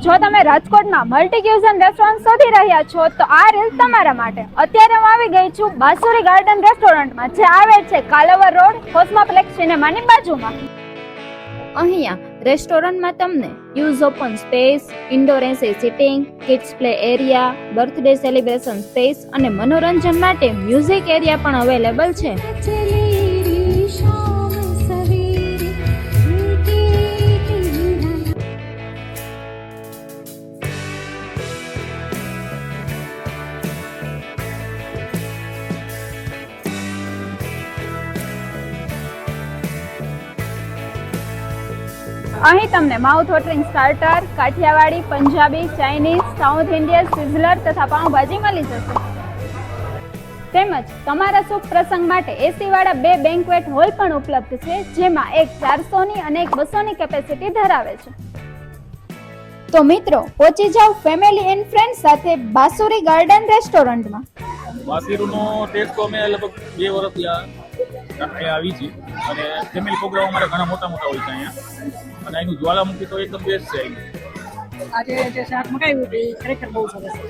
જો તમે રાજકોટમાં મલ્ટી ક્યુઝન રેસ્ટોરન્ટ શોધી રહ્યા છો તો આ રીલ તમારા માટે. અત્યારે હું આવી ગઈ છું બાસુરી ગાર્ડન રેસ્ટોરન્ટમાં, જે આવે છે કાલાવર રોડ, કોસ્મોપ્લેક્સ સિનેમાની બાજુમાં. અહીંયા રેસ્ટોરન્ટમાં તમને use open space, indoor AC sitting, kids play area, birthday celebration space અને મનોરંજન માટે મ્યુઝિક એરિયા પણ અવેલેબલ છે. અહીં તમને mouth watering starter, Kathiyawadi, Punjabi, Chinese, South Indian, sizzler તથા પાઉંભાજી મળી જશે. તેમજ તમારા શુભ પ્રસંગ માટે એસી વાળા 2 બેન્ક્વેટ હોલ પણ ઉપલબ્ધ છે, જેમાં એક 400ની અને એક 200ની કેપેસિટી ધરાવે છે. તો મિત્રો, પહોંચી જાવ ફેમિલી એન્ડ ફ્રેન્ડ સાથે બાસુરી ગાર્ડન રેસ્ટોરન્ટમાં. બાસુરીનો ટેસ્ટ તો અમે લગભગ 2 વર્ષથી અહીંયા આવી છીએ અને ફેમિલી પ્રોગ્રામ અમારે ઘણા મોટા હોય છે અહીંયા, અને એનું જ્વાલામુખી તો એકદમ બેસ્ટ છે. આજે જે શાક મગાવ્યું હતું એ ખરેખર બહુ સરસ હતું.